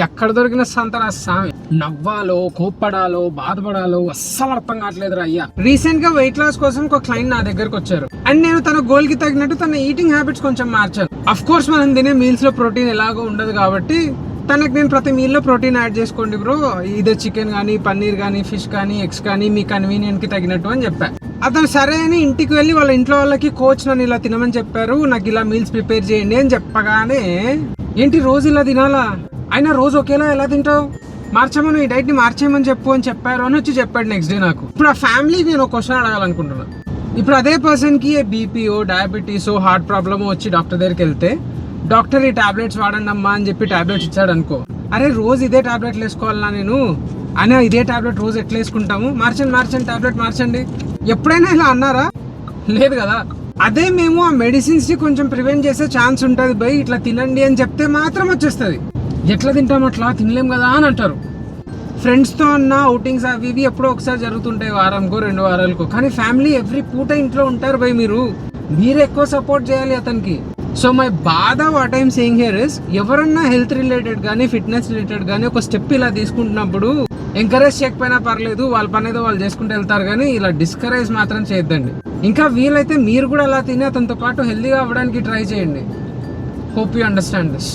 ఎక్కడ దొరికిన సంతరా సామి. నవ్వాలో, కోప్పడాలో, బాధపడాలో అస్సలు అర్థం కావట్లేదు అయ్యా. రీసెంట్ గా వెయిట్ లాస్ కోసం ఒక క్లయింట్ నా దగ్గరకు వచ్చారు అండ్ నేను తన గోల్ కి తగినట్టు తన ఈటింగ్ హ్యాబిట్స్ కొంచెం మార్చాను. అఫ్ కోర్స్ మనం తినే మీల్స్ లో ప్రోటీన్ ఎలాగో ఉండదు కాబట్టి తనకు నేను ప్రతి మీల్ లో ప్రోటీన్ యాడ్ చేసుకోండి బ్రో, ఇదే చికెన్ కానీ, పన్నీర్ కానీ, ఫిష్ కానీ, ఎగ్స్ కానీ మీ కన్వీనియంట్ కి తగినట్టు అని చెప్పా. అతను సరే అని ఇంటికి వెళ్ళి వాళ్ళ ఇంట్లో వాళ్ళకి కోచ్ నన్ను ఇలా తినమని చెప్పారు, నాకు ఇలా మీల్స్ ప్రిపేర్ చేయండి అని చెప్పగానే ఏంటి రోజు ఇలా తినాలా, అయినా రోజు ఒకేలా ఎలా తింటావు, మార్చమని ఈ డైట్ ని మార్చేయమని చెప్పు అని చెప్పారు అని వచ్చి చెప్పాడు నెక్స్ట్ డే నాకు. ఇప్పుడు ఆ ఫ్యామిలీ నేను ఒక క్వశ్చన్ అడగాలనుకుంటున్నాను. ఇప్పుడు అదే పర్సన్ కి బీపీఓ, డయాబెటీస్, హార్ట్ ప్రాబ్లమ్ వచ్చి డాక్టర్ దగ్గరికి వెళ్తే డాక్టర్ ఈ టాబ్లెట్స్ వాడండి అమ్మా అని చెప్పి టాబ్లెట్స్ ఇచ్చాడు అనుకో, అరే రోజు ఇదే టాబ్లెట్లు వేసుకోవాలన్నా నేను అయినా ఇదే టాబ్లెట్ రోజు ఎట్లా వేసుకుంటాము, మార్చండి టాబ్లెట్ మార్చండి, ఎప్పుడైనా ఇలా అన్నారా? లేదు కదా. అదే మేము ఆ మెడిసిన్స్ ని కొంచెం ప్రివెంట్ చేసే ఛాన్స్ ఉంటుంది బై, ఇట్లా తినండి అని చెప్తే మాత్రం వచ్చేస్తుంది. ఎట్లా తింటాం అట్లా తినలేం కదా అని అంటారు. ఫ్రెండ్స్తో అన్న అవుటింగ్స్ అవి ఇవి ఎప్పుడో ఒకసారి జరుగుతుంటాయి, వారంకో 2 వారాలకో. కానీ ఫ్యామిలీ ఎవ్రీ పూట ఇంట్లో ఉంటారు బై, మీరు ఎక్కువ సపోర్ట్ చేయాలి అతనికి. సో మై బాధ what I'm saying here is, ఎవరన్నా హెల్త్ రిలేటెడ్ కానీ, ఫిట్నెస్ రిలేటెడ్ కానీ ఒక స్టెప్ ఇలా తీసుకుంటున్నప్పుడు ఎంకరేజ్ చేయకపోయినా పర్లేదు, వాళ్ళ పని ఏదో వాళ్ళు చేసుకుంటూ వెళ్తారు, కానీ ఇలా డిస్కరేజ్ మాత్రం చేయొద్దండి. ఇంకా వీలైతే మీరు కూడా అలా తిని అతనితో పాటు హెల్తీగా అవ్వడానికి ట్రై చేయండి. Hope you understand this.